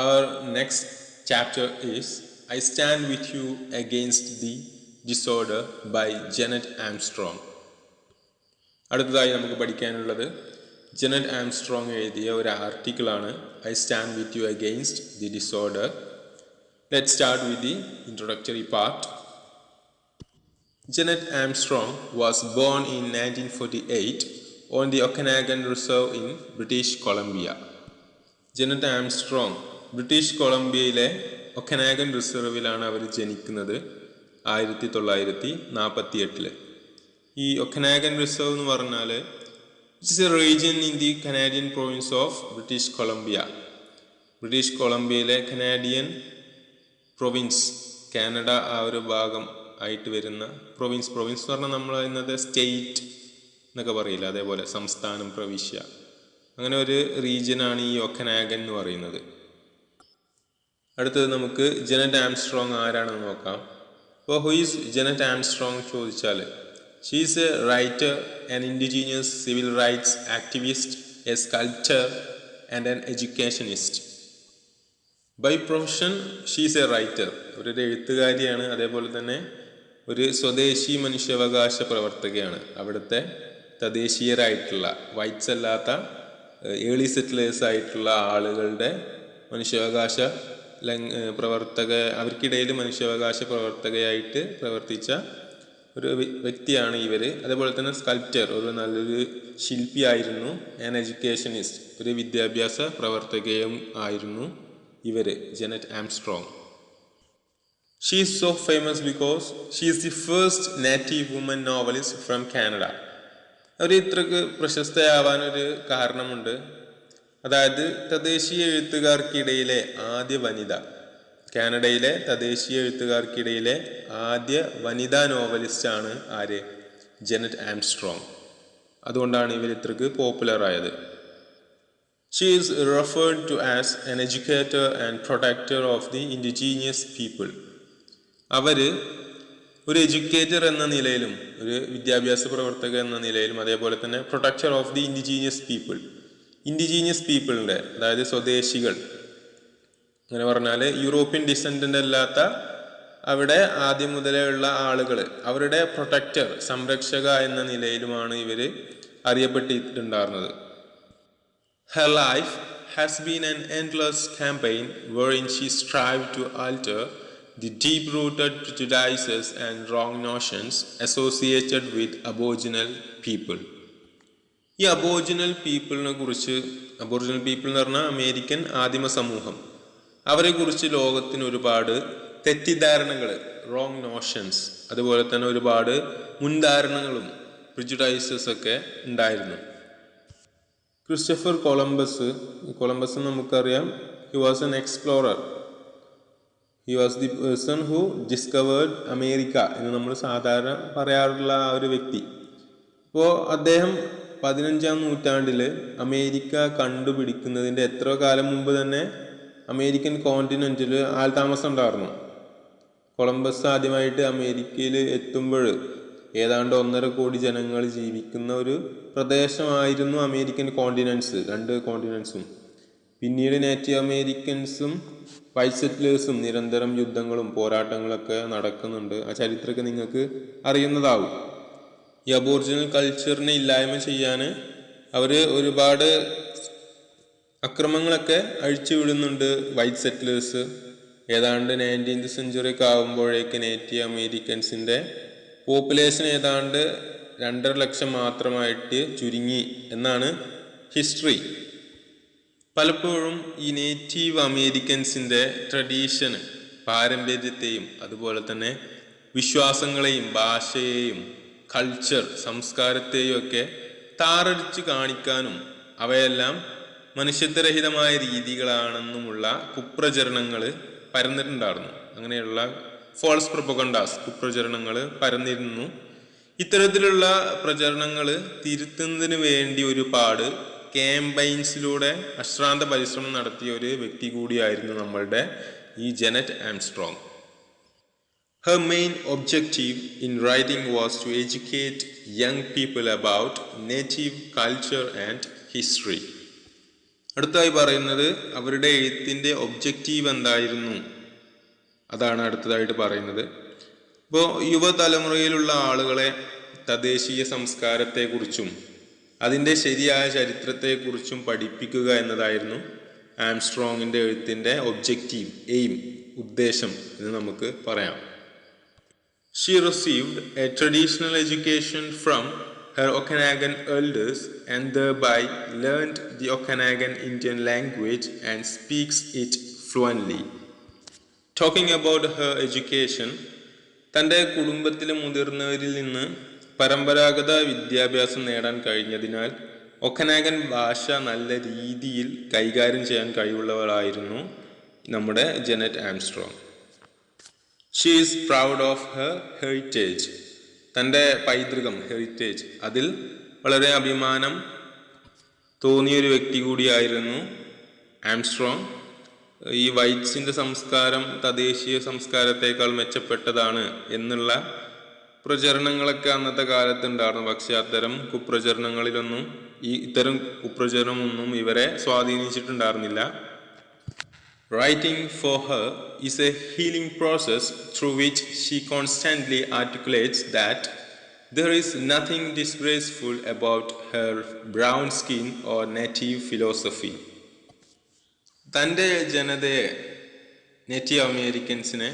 Our next chapter is I Stand With You Against the Disorder by Jeanette Armstrong. അടുത്തതായി നമുക്ക് പഠിക്കാനുള്ളത് ജെനറ്റ് Armstrong എഴുതിയ ഒരു ആർട്ടിക്കിളാണ് I stand with you against the disorder. Let's start with the introductory part. Jeanette Armstrong was born in 1948 on the Okanagan Reserve in British Columbia. Jeannette Armstrong British കൊളംബിയയിലെ Okanagan റിസർവിലാണ് അവർ ജനിക്കുന്നത് 1948. ഈ ഒക്കനാഗൻ റിസർവ് എന്ന് പറഞ്ഞാൽ it's a region in the Canadian province of British Columbia. British കൊളംബിയയിലെ Canadian province, Canada ആ ഒരു ഭാഗം ആയിട്ട് വരുന്ന പ്രൊവിൻസ് എന്ന് പറഞ്ഞാൽ നമ്മൾ ഇന്നത്തെ സ്റ്റേറ്റ് എന്നൊക്കെ പറയില്ല, അതേപോലെ സംസ്ഥാനം, പ്രവിശ്യ, അങ്ങനെ ഒരു റീജിയനാണ് ഈ ഒക്കനാഗൻ എന്ന് പറയുന്നത്. അടുത്തത് നമുക്ക് ജെനറ്റ് ആംസ്ട്രോങ് ആരാണെന്ന് നോക്കാം. അപ്പോൾ ഹു ഈസ് ജെനറ്റ് ആംസ്ട്രോങ് ചോദിച്ചാൽ, she is a writer, an indigenous civil rights activist, a sculptor and an educationist. By profession she is a writer, ഒരു എഴുത്തുകാരിയാണ്, അതേപോലെ തന്നെ ഒരു സ്വദേശി മനുഷ്യാവകാശ പ്രവർത്തകയാണ്. അവിടുത്തെ തദ്ദേശീയരായിട്ടുള്ള വൈറ്റ്സ് അല്ലാത്ത ഏർലി സെറ്റിലേഴ്സ് ആയിട്ടുള്ള ആളുകളുടെ മനുഷ്യാവകാശ അവർക്കിടയിൽ മനുഷ്യാവകാശ പ്രവർത്തകയായിട്ട് പ്രവർത്തിച്ച ഒരു വ്യക്തിയാണ് ഇവർ. അതേപോലെ തന്നെ സ്കൾപ്റ്റർ, ഒരു നല്ലൊരു ശില്പിയായിരുന്നു. ആൻ എഡ്യൂക്കേഷനിസ്റ്റ്, ഒരു വിദ്യാഭ്യാസ പ്രവർത്തകയും ആയിരുന്നു ഇവർ, ജെനറ്റ് Armstrong. She is so famous because she is the first native woman novelist from Canada. അവർ ഇത്രക്ക് പ്രശസ്തയാവാനൊരു കാരണമുണ്ട്. അതായത് തദ്ദേശീയ എഴുത്തുകാർക്കിടയിലെ ആദ്യ വനിത, കാനഡയിലെ തദ്ദേശീയ എഴുത്തുകാർക്കിടയിലെ ആദ്യ വനിതാ നോവലിസ്റ്റാണ് ആര്? ജെനറ്റ് ആംസ്ട്രോങ്. അതുകൊണ്ടാണ് ഇവർ ഇത്രക്ക് പോപ്പുലർ ആയത്. She is referred to as an educator and protector of the indigenous people. അവർ ഒരു എഡ്യൂക്കേറ്റർ എന്ന നിലയിലും ഒരു വിദ്യാഭ്യാസ പ്രവർത്തക എന്ന നിലയിലും അതേപോലെ തന്നെ പ്രൊട്ടക്ടർ ഓഫ് ദി ഇൻഡിജീനിയസ് പീപ്പിളിൻ്റെ, അതായത് സ്വദേശികൾ, അങ്ങനെ പറഞ്ഞാൽ യൂറോപ്യൻ ഡിസെൻഡൻ്റ് അല്ലാത്ത അവിടെ ആദ്യം മുതലേ ഉള്ള ആളുകൾ, അവരുടെ പ്രൊട്ടക്ടർ, സംരക്ഷക എന്ന നിലയിലുമാണ് ഇവർ അറിയപ്പെട്ടിട്ടുണ്ടായിരുന്നത്. Her life has been an endless campaign wherein she strived to alter the deep-rooted prejudices and wrong notions associated with Aboriginal people. ഈ അബോറിജിനൽ പീപ്പിളിനെ കുറിച്ച്, അബോറിജിനൽ പീപ്പിൾ എന്ന് പറഞ്ഞാൽ അമേരിക്കൻ ആദിമ സമൂഹം, അവരെ കുറിച്ച് ലോകത്തിന് ഒരുപാട് തെറ്റിദ്ധാരണകൾ, റോങ് നോഷൻസ്, അതുപോലെ തന്നെ ഒരുപാട് മുൻധാരണകളും പ്രിജുഡൈസസ് ഒക്കെ ഉണ്ടായിരുന്നു. ക്രിസ്റ്റഫർ കൊളംബസ് നമുക്കറിയാം, he was an explorer. He was the person who discovered America എന്ന് നമ്മൾ സാധാരണ പറയാറുള്ള ആ ഒരു വ്യക്തി. അപ്പോൾ അദ്ദേഹം 15-ാം നൂറ്റാണ്ടിൽ അമേരിക്ക കണ്ടുപിടിക്കുന്നതിൻ്റെ എത്രയോ കാലം മുമ്പ് തന്നെ അമേരിക്കൻ കോണ്ടിനെൻറ്റിൽ ആൾതാമസം ഉണ്ടായിരുന്നു. കൊളംബസ് ആദ്യമായിട്ട് അമേരിക്കയിൽ എത്തുമ്പോൾ ഏതാണ്ട് 1.5 കോടി ജനങ്ങൾ ജീവിക്കുന്ന ഒരു പ്രദേശമായിരുന്നു അമേരിക്കൻ കോണ്ടിനെൻറ്റ്സ്, 2 കോണ്ടിനെൻറ്റ്സും. പിന്നീട് നേറ്റീവ് അമേരിക്കൻസും വൈറ്റ് സെറ്റിലേഴ്സും നിരന്തരം യുദ്ധങ്ങളും പോരാട്ടങ്ങളൊക്കെ നടക്കുന്നുണ്ട്. ആ ചരിത്രമൊക്കെ നിങ്ങൾക്ക് അറിയുന്നതാവും. ഈ അബോറിജിനൽ കൾച്ചറിനെ ഇല്ലായ്മ ചെയ്യാൻ അവർ ഒരുപാട് അക്രമങ്ങളൊക്കെ അഴിച്ചു വിടുന്നുണ്ട് വൈറ്റ് സെറ്റിലേഴ്സ്. ഏതാണ്ട് 19th സെഞ്ച്വറി ഒക്കെ ആകുമ്പോഴേക്ക് നേറ്റീവ് അമേരിക്കൻസിൻ്റെ പോപ്പുലേഷൻ ഏതാണ്ട് 2.5 ലക്ഷം മാത്രമായിട്ട് ചുരുങ്ങി എന്നാണ് ഹിസ്റ്ററി. പലപ്പോഴും ഈ നേറ്റീവ് അമേരിക്കൻസിൻ്റെ ട്രഡീഷന്, പാരമ്പര്യത്തെയും അതുപോലെ തന്നെ വിശ്വാസങ്ങളെയും ഭാഷയെയും കൾച്ചർ, സംസ്കാരത്തെയും ഒക്കെ താറടിച്ച് കാണിക്കാനും അവയെല്ലാം മനുഷ്യത്വരഹിതമായ രീതികളാണെന്നുമുള്ള കുപ്രചരണങ്ങൾ പരന്നിട്ടുണ്ടായിരുന്നു. അങ്ങനെയുള്ള ഫോൾസ് പ്രൊപ്പഗണ്ടാസ്, കുപ്രചരണങ്ങൾ പരന്നിരുന്നു. ഇത്തരത്തിലുള്ള പ്രചരണങ്ങൾ തിരുത്തുന്നതിന് വേണ്ടി ഒരുപാട് ക്യാമ്പയിൻസിലൂടെ അശ്രാന്ത പരിശ്രമം നടത്തിയ ഒരു വ്യക്തി കൂടിയായിരുന്നു നമ്മളുടെ ഈ ജെനറ്റ് Armstrong. Her main objective in writing was to educate young people about native culture and history. അടുത്തായി പറയുന്നത് അവരുടെ എഴുത്തിൻ്റെ ഒബ്ജക്റ്റീവ് എന്തായിരുന്നു, അതാണ് അടുത്തതായിട്ട് പറയുന്നത്. ഇപ്പോൾ യുവതലമുറയിലുള്ള ആളുകളെ തദ്ദേശീയ സംസ്കാരത്തെക്കുറിച്ചും അതിൻ്റെ ശരിയായ ചരിത്രത്തെക്കുറിച്ചും പഠിപ്പിക്കുക എന്നതായിരുന്നു ആംസ്ട്രോങ്ങിൻ്റെ എഴുത്തിൻ്റെ ഒബ്ജക്റ്റീവ്, എയിം, ഉദ്ദേശം എന്ന് നമുക്ക് പറയാം. She received a traditional education from her Okanagan elders and thereby learned the Okanagan Indian language and speaks it fluently. Talking about her education, തൻ്റെ കുടുംബത്തിലെ മുതിർന്നവരിൽ നിന്ന് പരമ്പരാഗത വിദ്യാഭ്യാസം നേടാൻ കഴിഞ്ഞതിനാൽ ഒക്കനാഗൻ ഭാഷ നല്ല രീതിയിൽ കൈകാര്യം ചെയ്യാൻ കഴിവുള്ളവളായിരുന്നു നമ്മുടെ Jeannette Armstrong. She is proud of her heritage. തൻ്റെ പൈതൃകം, ഹെറിറ്റേജ്, അതിൽ വളരെ അഭിമാനം തോന്നിയൊരു വ്യക്തി കൂടിയായിരുന്നു ആംസ്ട്രോങ്. ഈ വൈറ്റ്സിൻ്റെ സംസ്കാരം തദ്ദേശീയ സംസ്കാരത്തേക്കാൾ മെച്ചപ്പെട്ടതാണ് എന്നുള്ള പ്രചരണങ്ങളൊക്കെ അന്നത്തെ കാലത്ത് ഉണ്ടായിരുന്നു. പക്ഷെ അത്തരം കുപ്രചരണമൊന്നും ഇവരെ സ്വാധീനിച്ചിട്ടുണ്ടായിരുന്നില്ല. Writing for her is a healing process through which she constantly articulates that there is nothing disgraceful about her brown skin or native philosophy. തൻ്റെ ജനതയെ, നേറ്റീവ് അമേരിക്കൻസിനെ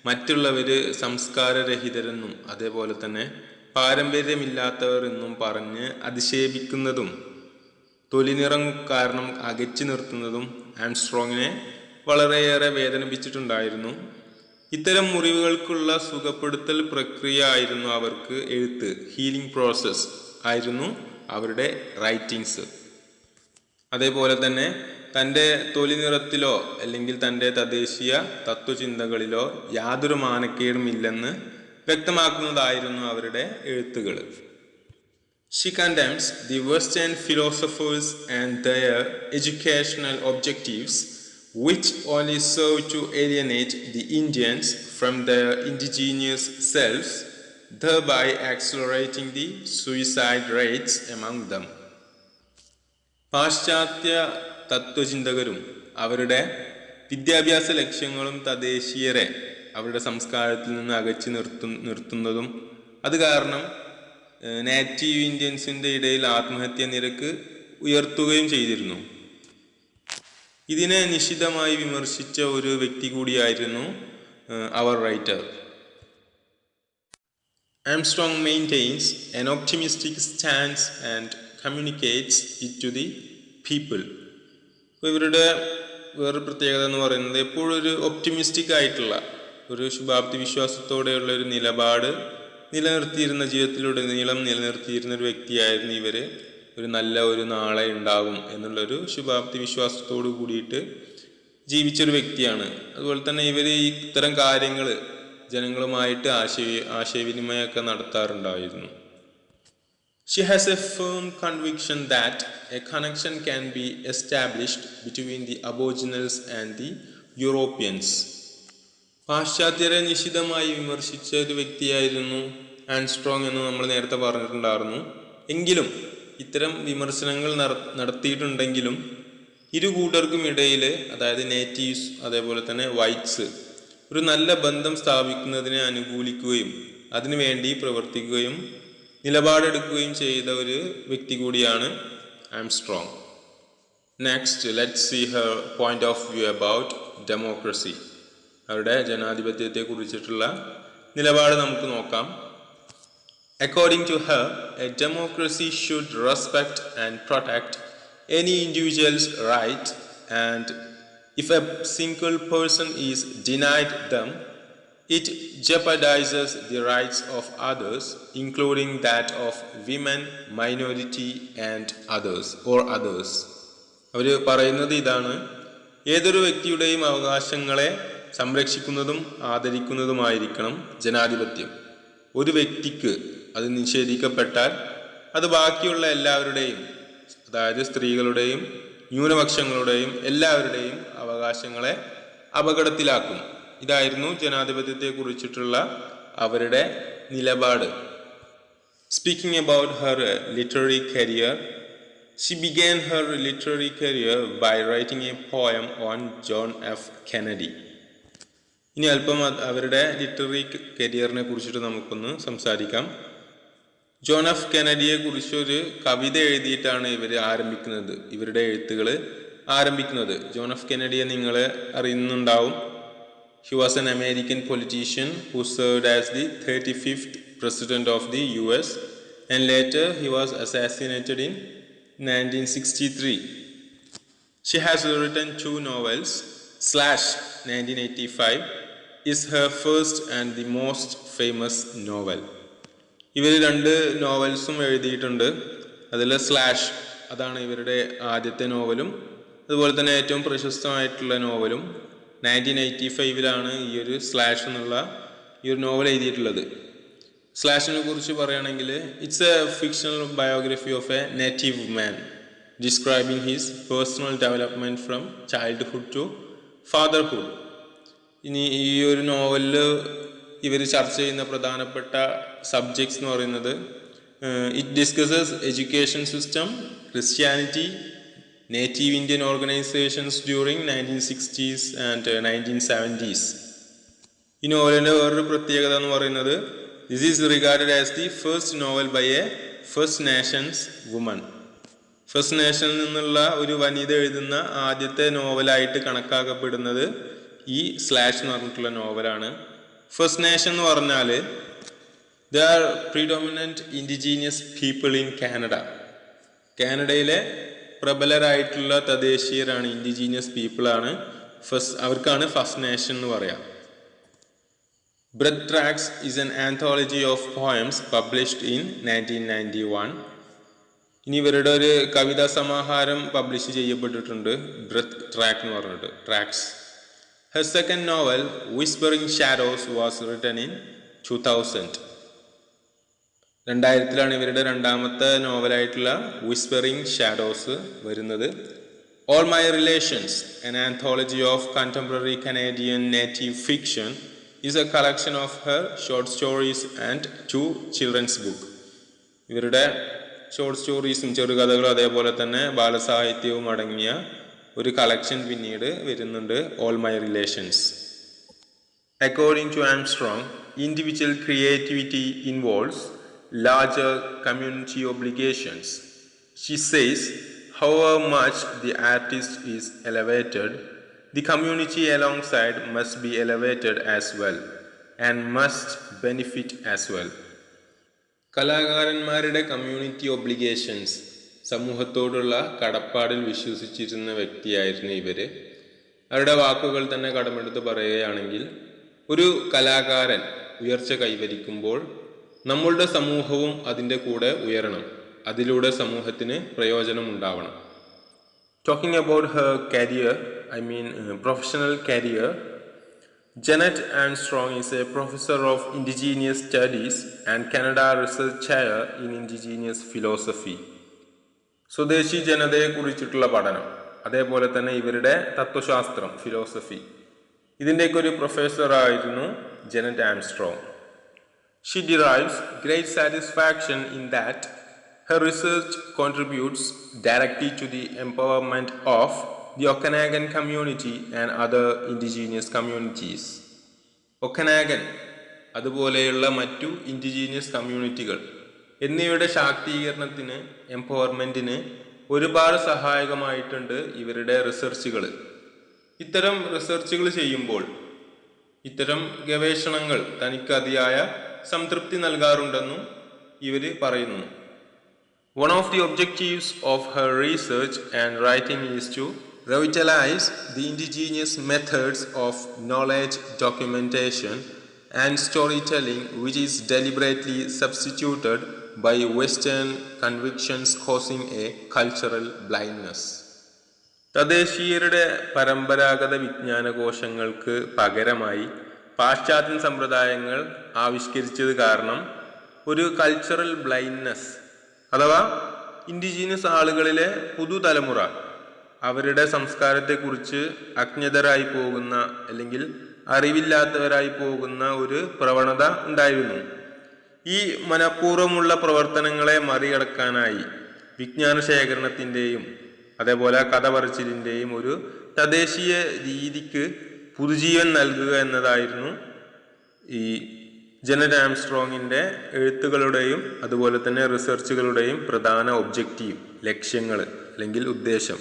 മറ്റുള്ളവർ സംസ്കാരരഹിതരെന്നും അതേപോലെ തന്നെ പാരമ്പര്യമില്ലാത്തവർ എന്നും പറഞ്ഞ് അധിക്ഷേപിക്കുന്നതും തൊലിനിറം കാരണം അകറ്റി നിർത്തുന്നതും ആംസ്ട്രോങ്ങിനെ വളരെയേറെ വേദനിപ്പിച്ചിട്ടുണ്ടായിരുന്നു. ഇത്തരം മുറിവുകൾക്കുള്ള സുഖപ്പെടുത്തൽ പ്രക്രിയ ആയിരുന്നു അവർക്ക് എഴുത്ത്, ഹീലിംഗ് പ്രോസസ് ആയിരുന്നു അവരുടെ റൈറ്റിങ്സ്. അതേപോലെ തന്നെ തൻ്റെ തൊലി നിറത്തിലോ അല്ലെങ്കിൽ തൻ്റെ തദ്ദേശീയ തത്വചിന്തകളിലോ യാതൊരു മാനക്കേടും ഇല്ലെന്ന് വ്യക്തമാക്കുന്നതായിരുന്നു അവരുടെ എഴുത്തുകൾ. She condemns the Western philosophers and their educational objectives, which only serve to alienate the Indians from their indigenous selves, thereby accelerating the suicide rates among them. പാശ്ചാത്യ തത്വചിന്തകരും അവരുടെ വിദ്യാഭ്യാസ ലക്ഷ്യങ്ങളും തദ്ദേശീയരെ അവരുടെ സംസ്കാരത്തിൽ നിന്ന് അകറ്റി നിർത്തുന്നതും അത് കാരണം നേറ്റീവ് ഇന്ത്യൻസിൻ്റെ ഇടയിൽ ആത്മഹത്യാ നിരക്ക് ഉയർത്തുകയും ചെയ്തിരുന്നു. ഇതിനെ നിശിതമായി വിമർശിച്ച ഒരു വ്യക്തി കൂടിയായിരുന്നു അവർ writer. Armstrong maintains an optimistic stance and communicates it to the people. അപ്പോൾ ഇവരുടെ വേറൊരു പ്രത്യേകത എന്ന് പറയുന്നത് എപ്പോഴും ഒരു ഒപ്റ്റിമിസ്റ്റിക് ആയിട്ടുള്ള ഒരു ശുഭാപ്തി വിശ്വാസത്തോടെയുള്ള ഒരു നിലപാട് ജീവിതത്തിലുടനീളം നിലനിർത്തിയിരുന്ന ഒരു വ്യക്തിയായിരുന്നു ഇവർ. ഒരു നല്ല ഒരു നാളെ ഉണ്ടാകും എന്നുള്ളൊരു ശുഭാപ്തി വിശ്വാസത്തോടു കൂടിയിട്ട് ജീവിച്ചൊരു വ്യക്തിയാണ്. അതുപോലെ തന്നെ ഇവർ ഇത്തരം കാര്യങ്ങൾ ജനങ്ങളുമായിട്ട് ആശയവിനിമയമൊക്കെ നടത്താറുണ്ടായിരുന്നു. She has a firm conviction that a connection can be established between the Aboriginals and the Europeans. പാശ്ചാത്യരെ നിശിതമായി വിമർശിച്ച ഒരു വ്യക്തിയായിരുന്നു ആംസ്ട്രോങ് എന്ന് നമ്മൾ നേരത്തെ പറഞ്ഞിട്ടുണ്ടായിരുന്നു. എങ്കിലും ഇത്തരം വിമർശനങ്ങൾ നടത്തിയിട്ടുണ്ടെങ്കിലും ഇരു കൂട്ടർക്കും ഇടയിൽ, അതായത് നേറ്റീവ്സ് അതേപോലെ തന്നെ വൈറ്റ്സ്, ഒരു നല്ല ബന്ധം സ്ഥാപിക്കുന്നതിനെ അനുകൂലിക്കുകയും അതിനുവേണ്ടി പ്രവർത്തിക്കുകയും നിലപാടെടുക്കുകയും ചെയ്ത ഒരു വ്യക്തി കൂടിയാണ് Armstrong. Next let's see her point of view about democracy. അവരുടെ ജനാധിപത്യത്തെ കുറിച്ചിട്ടുള്ള നിലപാട് നമുക്ക് നോക്കാം. According to her, a democracy should respect and protect any individual's right, and if a single person is denied them, it jeopardizes the rights of others, including that of women, minority and others. അവർ പറയുന്നത് ഇതാണ്: ഏതൊരു വ്യക്തിയുടെയും അവകാശങ്ങളെ സംരക്ഷിക്കുന്നതും ആദരിക്കുന്നതുമായിരിക്കണം ജനാധിപത്യം. ഒരു വ്യക്തിക്ക് അത് നിഷേധിക്കപ്പെട്ടാൽ അത് ബാക്കിയുള്ള എല്ലാവരുടെയും, അതായത് സ്ത്രീകളുടെയും ന്യൂനപക്ഷങ്ങളുടെയും എല്ലാവരുടെയും അവകാശങ്ങളെ അപകടത്തിലാക്കും. ഇതായിരുന്നു ജനാധിപത്യത്തെ കുറിച്ചിട്ടുള്ള അവരുടെ നിലപാട്. Speaking about her literary career, She began her literary career by writing a poem on John F. Kennedy. ഇനി അല്പം അവരുടെ ലിറ്റററി കരിയറിനെ കുറിച്ചിട്ട് നമുക്കൊന്ന് സംസാരിക്കാം. ജോൺ എഫ് കെനഡിയെ കുറിച്ചൊരു കവിത എഴുതിയിട്ടാണ് ഇവരുടെ എഴുത്തുകൾ ആരംഭിക്കുന്നത്. ജോൺ എഫ് കെനഡിയെ നിങ്ങൾ അറിയുന്നുണ്ടാവും. He was an American politician who served as the 35th president of the US, and later he was assassinated in 1963. She has written 2 novels. Slash 1985 is her first and the most famous novel. ഇവർ 2 നോവൽസും എഴുതിയിട്ടുണ്ട്. അതിൽ slash അതാണ് ഇവരുടെ ആദ്യത്തെ നോവലും അതുപോലെ തന്നെ ഏറ്റവും പ്രശസ്തമായിട്ടുള്ള നോവലും. 1985 ഈ ഒരു സ്ലാഷ് എന്നുള്ള ഈ ഒരു നോവൽ എഴുതിയിട്ടുള്ളത്. സ്ലാഷിനെ കുറിച്ച് പറയുകയാണെങ്കിൽ it's a fictional biography of a native man describing his personal development from childhood to fatherhood. ഇനി ഈ ഒരു നോവലിൽ ഇവർ ചർച്ച ചെയ്യുന്ന പ്രധാനപ്പെട്ട സബ്ജക്ട്സ് എന്ന് പറയുന്നത് it discusses education system, Christianity, native Indian organisations during 1960s and 1970s. ഈ നോവലിൻ്റെ വേറൊരു പ്രത്യേകത എന്ന് പറയുന്നത് this is regarded as the first novel by a First Nations woman. First നേഷനിൽ നിന്നുള്ള ഒരു വനിത എഴുതുന്ന ആദ്യത്തെ നോവലായിട്ട് കണക്കാക്കപ്പെടുന്നത് ഈ സ്ലാഷ് എന്ന് പറഞ്ഞിട്ടുള്ള നോവലാണ്. ഫസ്റ്റ് നേഷൻ എന്ന് പറഞ്ഞാൽ they are predominant indigenous people in Canada. കാനഡയിലെ പ്രബലരായിട്ടുള്ള തദ്ദേശീയരാണ്, ഇൻഡിജീനിയസ് പീപ്പിളാണ്. അവർക്കാണ് ഫസ്റ്റ് നേഷൻ എന്ന് പറയാം. Breath tracks is an anthology of poems published in 1991. ഇനി ഇവരുടെ ഒരു കവിതാ സമാഹാരം പബ്ലിഷ് ചെയ്യപ്പെട്ടിട്ടുണ്ട്, ബ്രെത്ത് ട്രാക്ക് എന്ന് പറഞ്ഞിട്ട്, tracks. Her second novel, Whispering Shadows, was written in 2000. 2000 ഇവരുടെ രണ്ടാമത്തെ നോവലായിട്ടുള്ള വിസ്പറിംഗ് ഷാഡോസ് വരുന്നത്. All My Relations, an anthology of contemporary Canadian native fiction, is a collection of her short stories and 2 children's books. ഇവരുടെ short സ്റ്റോറീസും ചെറുകഥകളും അതേപോലെ തന്നെ ബാലസാഹിത്യവും അടങ്ങിയ ഒരു collection പിന്നീട് വരുന്നുണ്ട്, all my relations. According to Armstrong, individual creativity involves larger community obligations. She says, however much the artist is elevated, the community alongside must be elevated as well and must benefit as well. കലാകാരന്മാരുടെ community obligations, സമൂഹത്തോടുള്ള കടപ്പാടിൽ വിശ്വസിച്ചിരുന്ന വ്യക്തിയായിരുന്നു ഇവർ. അവരുടെ വാക്കുകൾ തന്നെ കടമെടുത്ത് പറയുകയാണെങ്കിൽ, ഒരു കലാകാരൻ ഉയർച്ച കൈവരിക്കുമ്പോൾ നമ്മളുടെ സമൂഹവും അതിൻ്റെ കൂടെ ഉയരണം, അതിലൂടെ സമൂഹത്തിന് പ്രയോജനം ഉണ്ടാവണം. Talking about her career, professional career, Jeanette Armstrong is a professor of Indigenous Studies and Canada Research Chair in Indigenous Philosophy. സ്വദേശി ജനതയെ കുറിച്ചിട്ടുള്ള പഠനം, അതേപോലെ തന്നെ ഇവരുടെ തത്വശാസ്ത്രം, ഫിലോസഫി, ഇതിൻ്റെയൊക്കെ ഒരു പ്രൊഫസറായിരുന്നു ജെനറ്റ് Armstrong. She derives great satisfaction in that her research contributes directly to the empowerment of the Okanagan community and other indigenous communities. ഒക്കനാഗൻ അതുപോലെയുള്ള മറ്റു ഇൻഡിജീനിയസ് കമ്മ്യൂണിറ്റികൾ എന്നിവയുടെ ശാക്തീകരണത്തിന്, എംപവർമെൻറ്റിന് ഒരുപാട് സഹായകമായിട്ടുണ്ട് ഇവരുടെ റിസർച്ചുകൾ. ഇത്തരം റിസർച്ചുകൾ ചെയ്യുമ്പോൾ ഇത്തരം ഗവേഷണങ്ങൾ തനിക്ക് അതിയായ സംതൃപ്തി നൽകാറുണ്ടെന്നും ഇവർ പറയുന്നു. One of the objectives of her research and writing is to revitalize the indigenous methods of knowledge documentation and storytelling, which is deliberately substituted by Western convictions, causing a cultural blindness. തദ്ദേശീയരുടെ പരമ്പരാഗത വിജ്ഞാനകോശങ്ങൾക്ക് പകരമായി പാശ്ചാത്യ സമ്പ്രദായങ്ങൾ ആവിഷ്കരിച്ചത് കാരണം ഒരു cultural blindness, അഥവാ indigenous ആളുകളിലെ പുതുതലമുറ അവരുടെ സംസ്കാരത്തെക്കുറിച്ച് അജ്ഞതരായി പോകുന്ന അല്ലെങ്കിൽ അറിവില്ലാത്തവരായി പോകുന്ന ഒരു പ്രവണത ഉണ്ടായിരുന്നു. ഈ മനഃപൂർവ്വമുള്ള പ്രവർത്തനങ്ങളെ മറികടക്കാനായി വിജ്ഞാന ശേഖരണത്തിൻ്റെയും അതേപോലെ കഥ പറച്ചിലിൻ്റെയും ഒരു തദ്ദേശീയ രീതിക്ക് പുതുജീവൻ നൽകുക എന്നതായിരുന്നു ഈ ജെനറ്റ് ആംസ്ട്രോങ്ങിൻ്റെ എഴുത്തുകളുടെയും അതുപോലെ തന്നെ റിസർച്ചുകളുടെയും പ്രധാന ഒബ്ജക്റ്റീവ്, ലക്ഷ്യങ്ങൾ അല്ലെങ്കിൽ ഉദ്ദേശം.